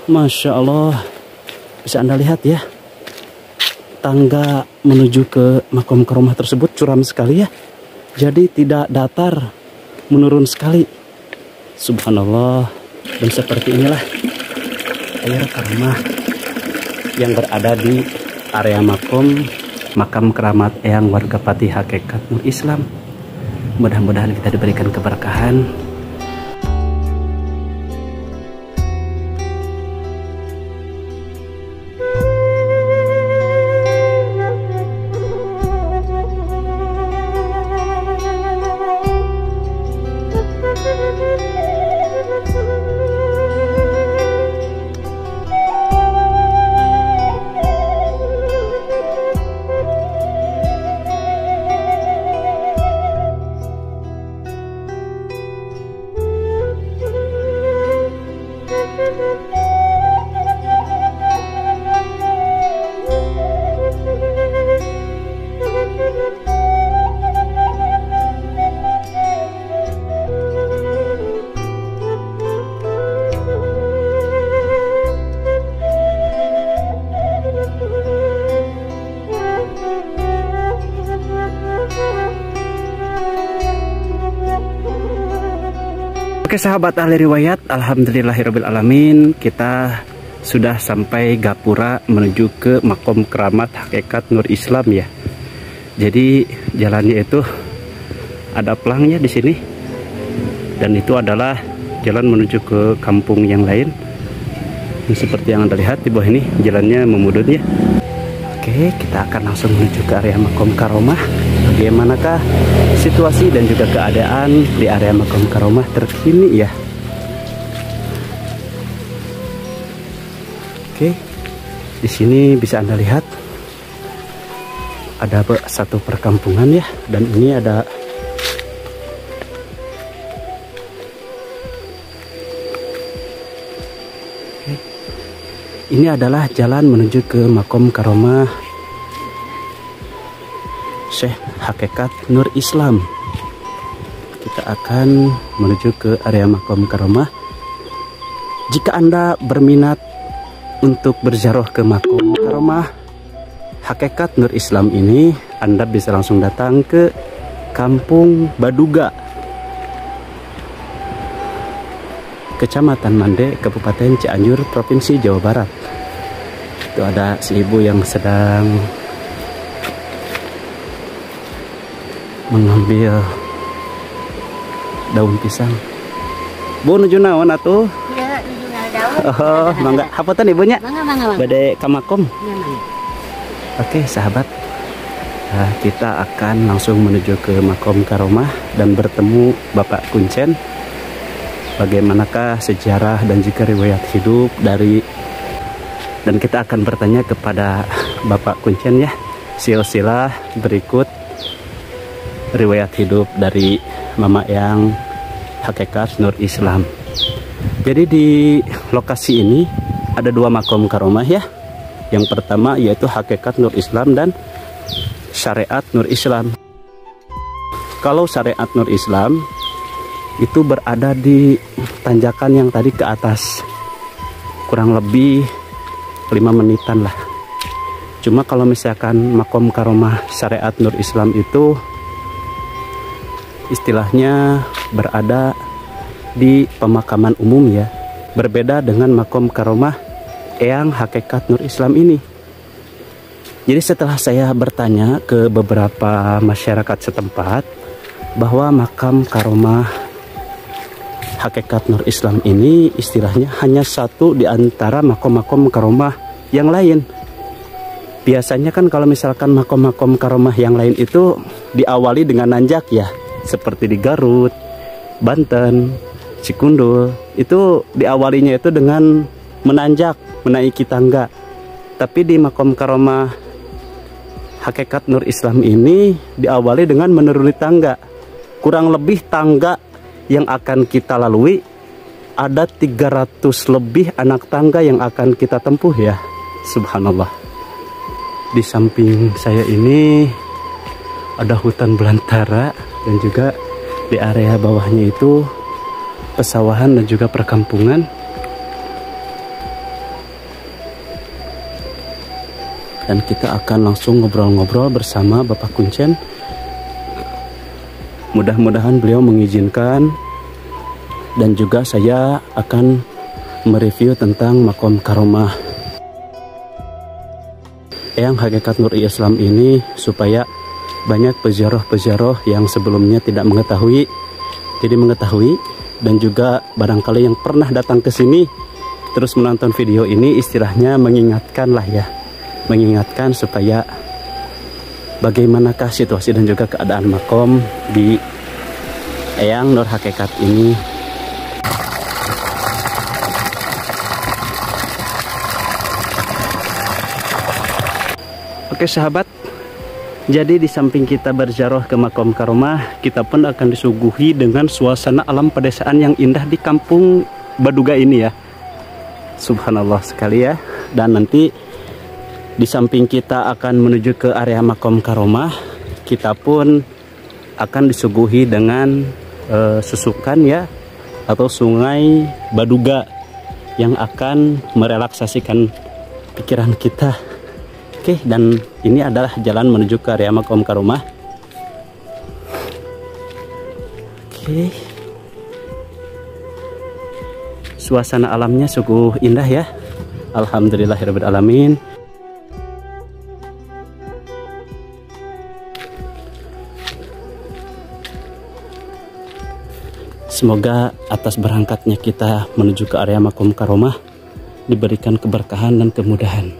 Masya Allah, bisa Anda lihat ya, tangga menuju ke makom karomah tersebut curam sekali ya. Jadi tidak datar, menurun sekali. Subhanallah. Dan seperti inilah air karomah yang berada di area makam keramat Eyang warga Pati Hakikat Nur Islam. Mudah-mudahan kita diberikan keberkahan. Oke sahabat ahli riwayat, alhamdulillahirobbilalamin, kita sudah sampai Gapura menuju ke makom keramat Hakikat Nur Islam ya. Jadi jalannya itu ada pelangnya di sini, dan itu adalah jalan menuju ke kampung yang lain. Ini seperti yang Anda lihat di bawah ini jalannya memudut ya. Oke, kita akan langsung menuju ke area makom karomah. Bagaimanakah situasi dan juga keadaan di area makom karomah terkini ya? Oke, di sini bisa Anda lihat ada satu perkampungan ya, dan ini ada ini adalah jalan menuju ke makom karomah Syekh Hakikat Nur Islam. Kita akan menuju ke area makom karomah. Jika Anda berminat untuk berziarah ke makom karomah Hakikat Nur Islam ini, Anda bisa langsung datang ke Kampung Baduga, Kecamatan Mande, Kabupaten Cianjur, Provinsi Jawa Barat. Itu ada si ibu yang sedang mengambil daun pisang. Bu, nuju naon atuh? Ya, nuju daun. Oh, mangga. Hapunten ibunya. Mangga. Bade ka makom. Ya, mangga. Oke, sahabat. Nah, kita akan langsung menuju ke makom karomah dan bertemu Bapak Kuncen. Bagaimanakah sejarah dan juga riwayat hidup dari, dan kita akan bertanya kepada Bapak Kuncen ya, silsilah berikut riwayat hidup dari Mama Eyang Hakikat Nur Islam. Jadi di lokasi ini ada dua makom karomah ya. Yang pertama yaitu Hakikat Nur Islam dan Syariat Nur Islam. Kalau Syariat Nur Islam itu berada di tanjakan yang tadi ke atas, kurang lebih 5 menitan lah. Cuma kalau misalkan makom karomah Syariat Nur Islam itu istilahnya berada di pemakaman umum ya, berbeda dengan makom karomah Eyang Hakikat Nur Islam ini. Jadi setelah saya bertanya ke beberapa masyarakat setempat bahwa makam karomah Hakikat Nur Islam ini istilahnya hanya satu di antara makom-makom karomah yang lain. Biasanya kan kalau misalkan makom-makom karomah yang lain itu diawali dengan nanjak ya, seperti di Garut, Banten, Cikundul, itu diawalinya itu dengan menanjak, menaiki tangga. Tapi di makom karomah Hakikat Nur Islam ini diawali dengan menuruni tangga. Kurang lebih tangga yang akan kita lalui ada 300 lebih anak tangga yang akan kita tempuh ya. Subhanallah. Di samping saya ini ada hutan belantara, dan juga di area bawahnya itu pesawahan dan juga perkampungan. dan kita akan langsung ngobrol-ngobrol bersama Bapak Kuncen. Mudah-mudahan beliau mengizinkan, dan juga saya akan mereview tentang makom karomah Eyang Hakikat Nur Islam ini, supaya banyak peziarah-peziarah yang sebelumnya tidak mengetahui jadi mengetahui, dan juga barangkali yang pernah datang ke sini terus menonton video ini, istilahnya mengingatkan lah ya, mengingatkan supaya bagaimanakah situasi dan juga keadaan makom di Eyang Nur Hakikat ini. Oke sahabat, jadi di samping kita berziarah ke makom karomah, kita pun akan disuguhi dengan suasana alam pedesaan yang indah di kampung Baduga ini ya. Subhanallah sekali ya. Dan nanti di samping kita akan menuju ke area makom karomah, kita pun akan disuguhi dengan susukan ya, atau sungai Baduga yang akan merelaksasikan pikiran kita. Oke, dan ini adalah jalan menuju ke area makom karomah. Oke, suasana alamnya sungguh indah ya. Alhamdulillahirabbil alamin. Semoga atas berangkatnya kita menuju ke area makom karomah diberikan keberkahan dan kemudahan.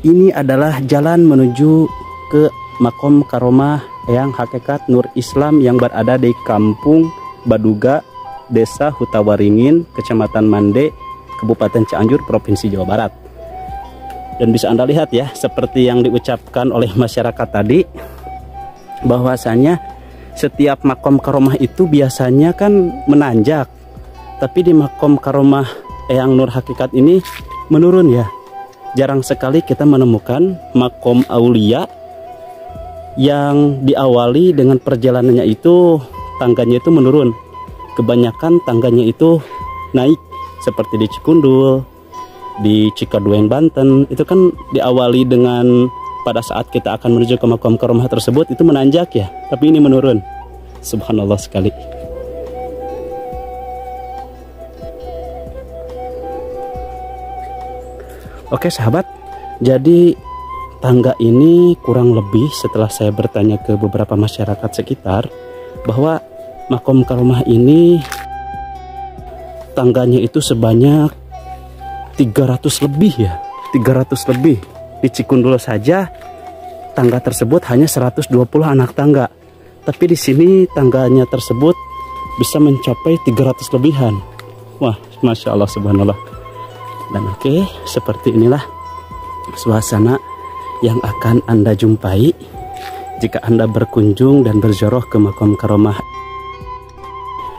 Ini adalah jalan menuju ke makom karomah Eyang Hakikat Nur Islam yang berada di kampung Baduga, Desa Hutawaringin, Kecamatan Mande, Kabupaten Cianjur, Provinsi Jawa Barat. Dan bisa Anda lihat ya, seperti yang diucapkan oleh masyarakat tadi, bahwasanya setiap makom karomah itu biasanya kan menanjak, tapi di makom karomah Eyang Nur Hakikat ini menurun ya. Jarang sekali kita menemukan makom aulia yang diawali dengan perjalanannya itu tangganya itu menurun. Kebanyakan tangganya itu naik, seperti di Cikundul, di Cikadueng, Banten. Itu kan diawali dengan pada saat kita akan menuju ke makom karomah tersebut itu menanjak ya, tapi ini menurun. Subhanallah sekali. Oke sahabat, jadi tangga ini kurang lebih setelah saya bertanya ke beberapa masyarakat sekitar, bahwa makom karomah ini tangganya itu sebanyak 300 lebih ya, 300 lebih. Di Cikundul saja tangga tersebut hanya 120 anak tangga, tapi di sini tangganya tersebut bisa mencapai 300 lebihan. Wah, Masya Allah, subhanallah. Dan oke, seperti inilah suasana yang akan Anda jumpai jika Anda berkunjung dan berziarah ke makom karomah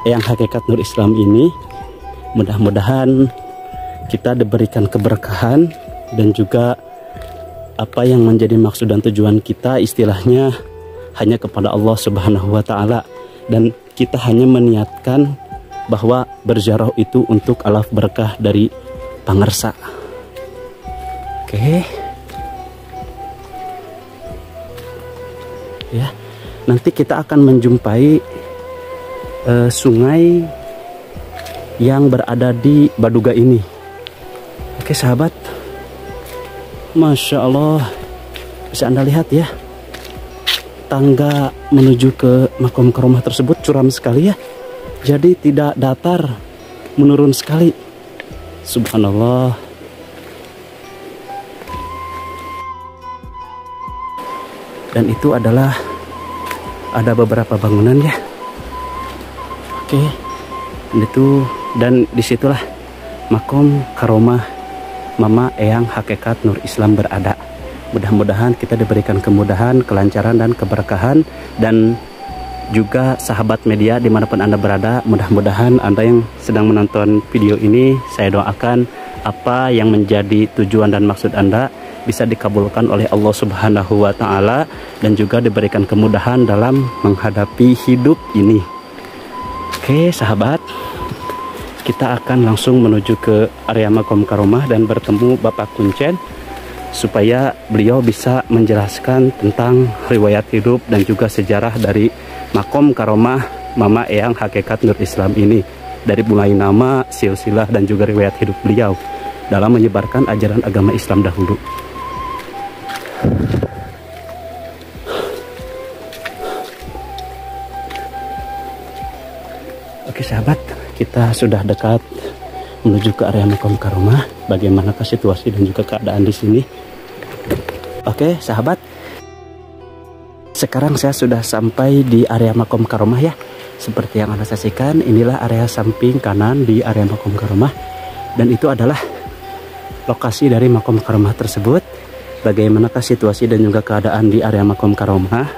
Eyang Hakikat Nur Islam ini. Mudah-mudahan kita diberikan keberkahan, dan juga apa yang menjadi maksud dan tujuan kita istilahnya hanya kepada Allah Subhanahu wa Ta'ala, dan kita hanya meniatkan bahwa berziarah itu untuk alaf berkah dari pangersa. Oke. Ya, nanti kita akan menjumpai sungai yang berada di Baduga ini. Oke sahabat, Masya Allah, bisa Anda lihat ya, tangga menuju ke makom karomah tersebut curam sekali ya, jadi tidak datar, menurun sekali. Subhanallah. Dan itu adalah ada beberapa bangunan ya. Oke. Dan disitulah makom karomah Mama Eyang Hakikat Nur Islam berada. Mudah-mudahan kita diberikan kemudahan, kelancaran, dan keberkahan. Dan juga sahabat media dimanapun Anda berada, mudah-mudahan Anda yang sedang menonton video ini, saya doakan apa yang menjadi tujuan dan maksud Anda bisa dikabulkan oleh Allah Subhanahu wa Ta'ala, dan juga diberikan kemudahan dalam menghadapi hidup ini. Oke sahabat, kita akan langsung menuju ke area makom karomah dan bertemu Bapak Kuncen. supaya beliau bisa menjelaskan tentang riwayat hidup dan juga sejarah dari makom karomah Mama Eyang Hakikat Nur Islam ini, dari mulai nama, silsilah dan juga riwayat hidup beliau dalam menyebarkan ajaran agama Islam dahulu. Oke sahabat, kita sudah dekat menuju ke area makom karomah. Bagaimanakah situasi dan juga keadaan di sini? Oke sahabat, sekarang saya sudah sampai di area makom karomah ya. Seperti yang Anda saksikan, inilah area samping kanan di area makom karomah, dan itu adalah lokasi dari makom karomah tersebut. Bagaimanakah situasi dan juga keadaan di area makom karomah?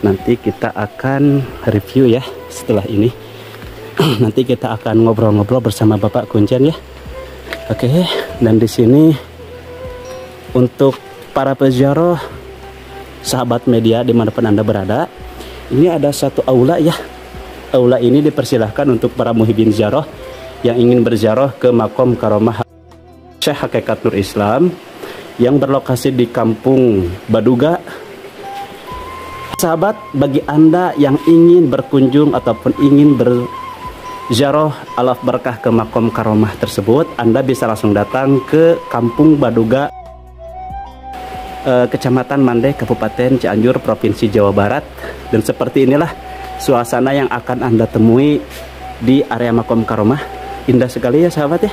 Nanti kita akan review ya setelah ini. Nanti kita akan ngobrol-ngobrol bersama Bapak Kuncen ya. Oke, dan di sini untuk para peziarah, sahabat media dimanapun Anda berada, ini ada satu aula ya. Aula ini dipersilahkan untuk para muhibin ziarah yang ingin berziarah ke makom karomah Syekh Hakikat Nur Islam yang berlokasi di Kampung Baduga. Sahabat, bagi Anda yang ingin berkunjung ataupun ingin berziarah alaf berkah ke makom karomah tersebut, Anda bisa langsung datang ke Kampung Baduga, Kecamatan Mandeh, Kabupaten Cianjur, Provinsi Jawa Barat. Dan seperti inilah suasana yang akan Anda temui di area makom karomah. Indah sekali ya sahabat ya.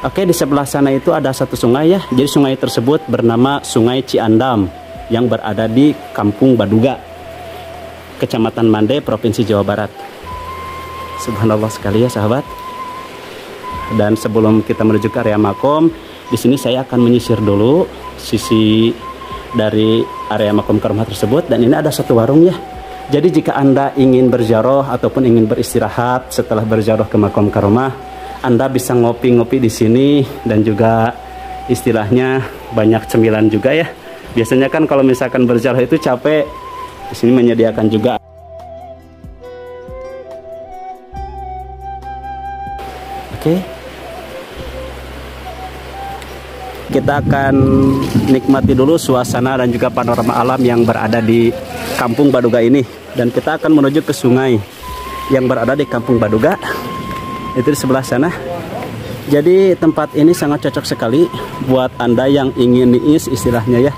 Oke, di sebelah sana itu ada satu sungai ya. Jadi sungai tersebut bernama Sungai Ciandam yang berada di Kampung Baduga, Kecamatan Mandeh, Provinsi Jawa Barat. Subhanallah sekali ya sahabat. Dan sebelum kita menuju ke area makom, di sini saya akan menyisir dulu sisi dari area makom karomah tersebut. Dan ini ada satu warung ya. Jadi jika Anda ingin berziarah ataupun ingin beristirahat setelah berziarah ke makom karomah, Anda bisa ngopi-ngopi di sini, dan juga istilahnya banyak cemilan juga ya. Biasanya kan kalau misalkan berziarah itu capek, di sini menyediakan juga. Oke. Kita akan nikmati dulu suasana dan juga panorama alam yang berada di Kampung Baduga ini. Dan kita akan menuju ke sungai yang berada di Kampung Baduga. Itu di sebelah sana. Jadi tempat ini sangat cocok sekali buat Anda yang ingin niis istilahnya ya.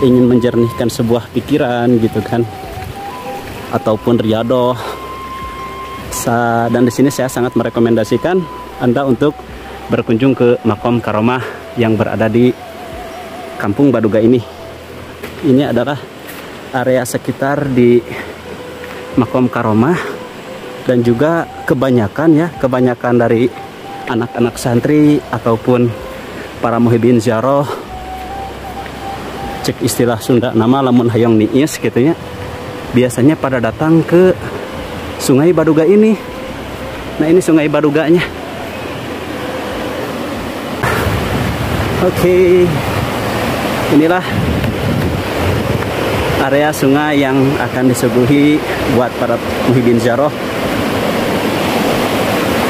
Ingin menjernihkan sebuah pikiran gitu kan. Ataupun riadoh. Dan di sini saya sangat merekomendasikan Anda untuk berkunjung ke makom karomah yang berada di Kampung Baduga ini. Ini adalah area sekitar di makom karomah, dan juga kebanyakan dari anak-anak santri ataupun para muhibin ziarah, cek istilah Sunda nama lamun hayang niis gitu ya, biasanya pada datang ke Sungai Baduga ini. Nah ini Sungai Baduganya. Oke, inilah area sungai yang akan disuguhi buat para muhibin ziarah.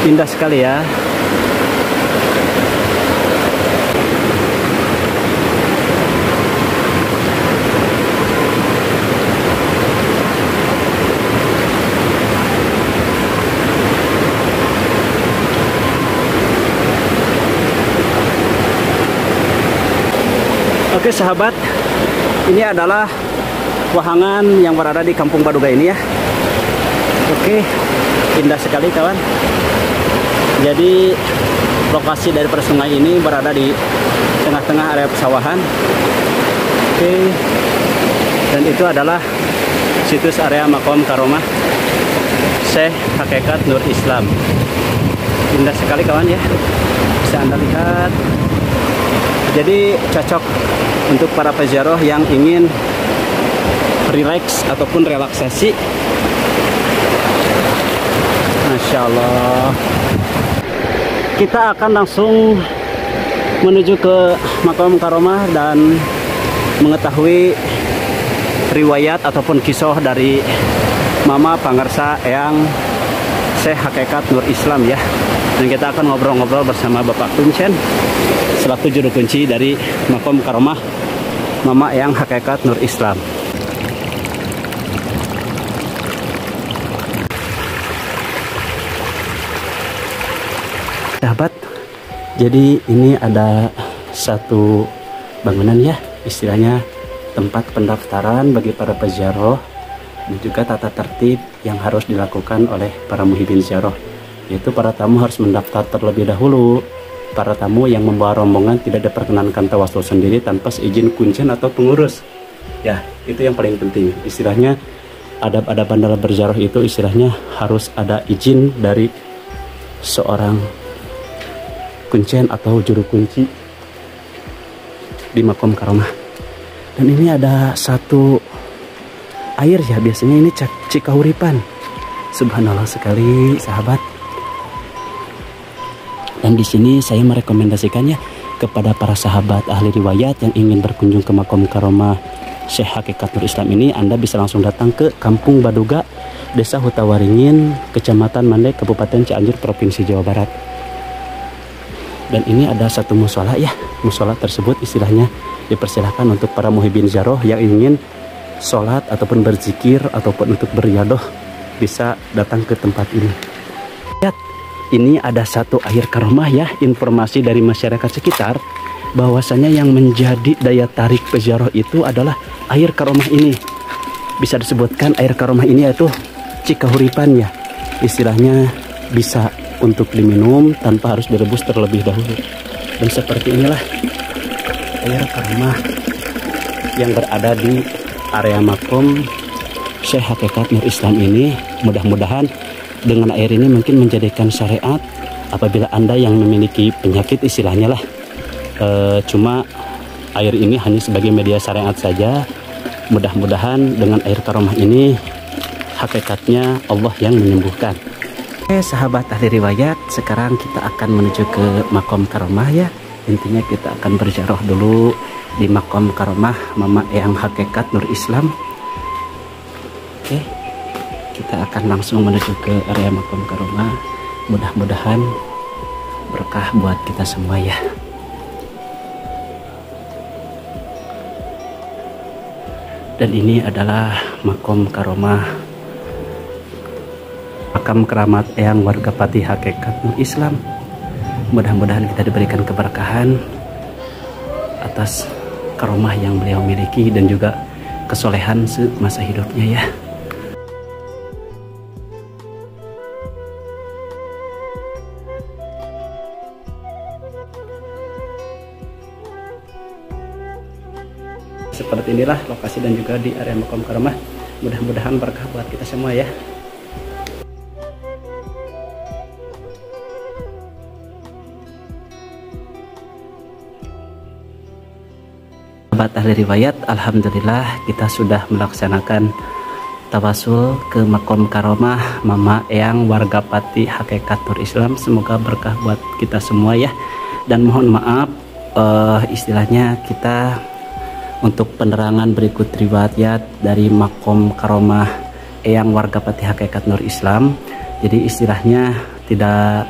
Indah sekali ya. Oke sahabat, ini adalah wahangan yang berada di Kampung Baduga ini ya. Oke, indah sekali kawan. Jadi lokasi dari sungai ini berada di tengah-tengah area pesawahan. Oke, dan itu adalah situs area makom karomah Syekh Hakikat Nur Islam. Indah sekali kawan ya, bisa Anda lihat. Jadi cocok untuk para peziarah yang ingin relax ataupun relaksasi. Masya Allah. Kita akan langsung menuju ke makom karomah dan mengetahui riwayat ataupun kisah dari Mama Pangarsa Eyang Syekh Hakikat Nur Islam ya. Dan kita akan ngobrol-ngobrol bersama Bapak Kuncen selaku juru kunci dari Makom Karomah Mama Eyang Hakikat Nur Islam. Sahabat, jadi ini ada satu bangunan ya, istilahnya tempat pendaftaran bagi para peziarah dan juga tata tertib yang harus dilakukan oleh para muhibin ziarah, yaitu para tamu harus mendaftar terlebih dahulu. Para tamu yang membawa rombongan tidak diperkenankan tawasul sendiri tanpa seizin kuncen atau pengurus ya, itu yang paling penting. Istilahnya adab-adaban dalam berziarah itu istilahnya harus ada izin dari seorang kuncen atau juru kunci di Makom Karomah. Dan ini ada satu air ya, biasanya ini Cikahuripan. Subhanallah sekali sahabat. Dan di sini saya merekomendasikannya kepada para sahabat ahli riwayat yang ingin berkunjung ke Makom Karomah Syekh Hakikat Nur Islam ini. Anda bisa langsung datang ke Kampung Baduga, Desa Hutawaringin, Kecamatan Mandai, Kabupaten Cianjur, Provinsi Jawa Barat. Dan ini ada satu musola ya. Musola tersebut istilahnya dipersilahkan untuk para muhibin ziarah yang ingin sholat ataupun berzikir ataupun untuk beriadah, bisa datang ke tempat ini. Lihat, ini ada satu air karomah ya. Informasi dari masyarakat sekitar bahwasanya yang menjadi daya tarik peziarah itu adalah air karomah ini. Bisa disebutkan air karomah ini yaitu Cikahuripan ya. Istilahnya bisa untuk diminum tanpa harus direbus terlebih dahulu. Dan seperti inilah air karomah yang berada di area Makom Syekh Hakikat Nur Islam ini. Mudah-mudahan dengan air ini mungkin menjadikan syariat apabila Anda yang memiliki penyakit istilahnya lah. Cuma air ini hanya sebagai media syariat saja. Mudah-mudahan dengan air karomah ini hakikatnya Allah yang menyembuhkan. Oke sahabat ahli riwayat, sekarang kita akan menuju ke Makom Karomah ya. Intinya kita akan berziarah dulu di Makom Karomah Mama Eyang Hakikat Nur Islam. Oke, kita akan langsung menuju ke area Makom Karomah. Mudah-mudahan berkah buat kita semua ya. Dan ini adalah Makom Karomah Makam Keramat Eyang Wargapati Hakikat Nur Islam. Mudah-mudahan kita diberikan keberkahan atas karomah yang beliau miliki dan juga kesolehan semasa hidupnya ya. Seperti inilah lokasi dan juga di area Makom Karomah. Mudah-mudahan berkah buat kita semua ya. Sahabat ahli riwayat, alhamdulillah kita sudah melaksanakan tawasul ke Makom Karomah Mama Eyang Wargapati Hakikat Nur Islam. Semoga berkah buat kita semua ya. Dan mohon maaf istilahnya kita untuk penerangan berikut riwayat dari Makom Karomah Eyang Wargapati Hakikat Nur Islam. Jadi istilahnya tidak,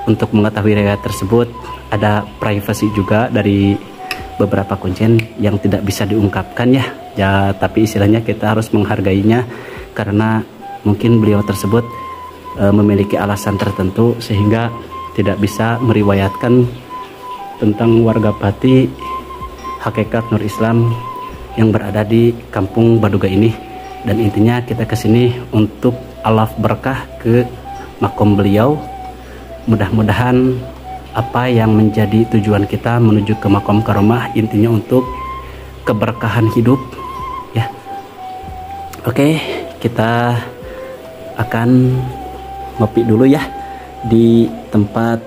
untuk mengetahui riwayat tersebut ada privasi juga dari beberapa kuncen yang tidak bisa diungkapkan ya, tapi istilahnya kita harus menghargainya karena mungkin beliau tersebut memiliki alasan tertentu sehingga tidak bisa meriwayatkan tentang Wargapati Hakikat Nur Islam yang berada di Kampung Baduga ini. Dan intinya kita kesini untuk alaf berkah ke makom beliau. Mudah-mudahan apa yang menjadi tujuan kita menuju ke Makom Karomah intinya untuk keberkahan hidup ya. Oke, kita akan ngopi dulu ya di tempat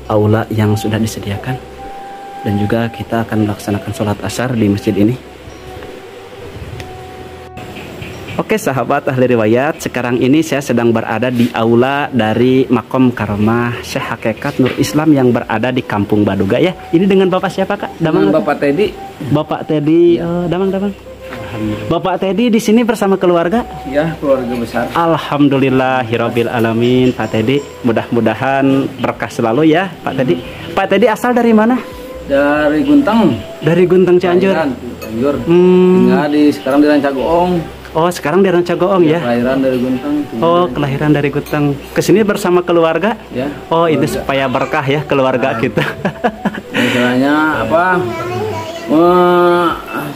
aula yang sudah disediakan, dan juga kita akan melaksanakan sholat asar di masjid ini. Oke sahabat ahli riwayat, sekarang ini saya sedang berada di aula dari Makom Karomah Syekh Hakikat Nur Islam yang berada di Kampung Baduga ya. Ini dengan Bapak siapa Kak? Dengan Bapak Teddy. Bapak Teddy, Damang. Alhamdulillah. Bapak Teddy di sini bersama keluarga? Ya, keluarga besar. Alhamdulillahirabbil alamin. Pak Teddy, mudah-mudahan berkah selalu ya, Pak Teddy. Pak Teddy asal dari mana? Dari Guntang. Dari Guntang Cianjur. Cianjur. Tinggal sekarang di Rancagoong. Oh, sekarang di Rancagoong ya? Kelahiran dari Guntang. Oh, kelahiran dari Guntang. Kesini bersama keluarga? Ya. Oh, ini supaya berkah ya keluarga kita. Misalnya apa?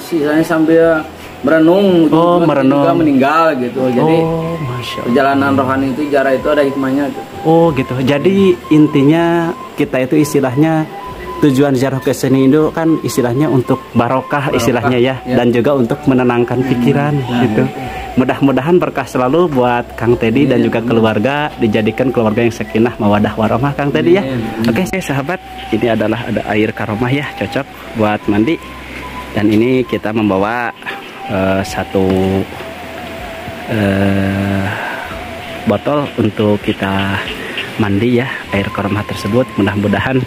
Sisanya sambil merenung. Oh, merenung. Juga meninggal gitu. Jadi Masya Allah. Perjalanan rohani itu, ziarah itu ada hikmahnya. Gitu. Oh, gitu. Jadi intinya kita itu istilahnya tujuan ziarah ke sini itu kan istilahnya untuk barokah istilahnya ya, dan juga untuk menenangkan pikiran gitu. Mudah-mudahan berkah selalu buat Kang Teddy dan juga keluarga, dijadikan keluarga yang sakinah mawadah warahmah Kang Teddy ya. Oke, sahabat, ini adalah ada air karomah ya, cocok buat mandi. Dan ini kita membawa satu botol untuk kita mandi ya, air karomah tersebut. Mudah-mudahan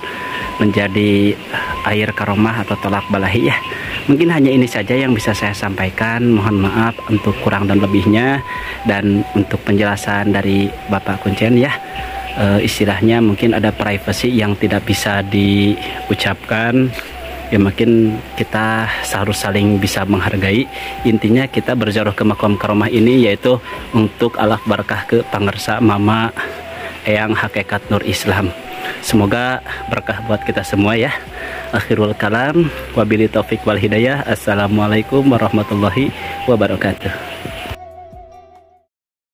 menjadi air karomah atau tolak balahi ya. Mungkin hanya ini saja yang bisa saya sampaikan. Mohon maaf untuk kurang dan lebihnya. Dan untuk penjelasan dari Bapak Kuncen ya, istilahnya mungkin ada privasi yang tidak bisa diucapkan ya, mungkin kita harus saling bisa menghargai. Intinya kita berziarah ke makom karomah ini yaitu untuk alaf barakah ke pangersa Mama Eyang Hakikat Nur Islam. Semoga berkah buat kita semua ya. Akhirul kalam, wabillahi taufik wal hidayah. Assalamualaikum warahmatullahi wabarakatuh.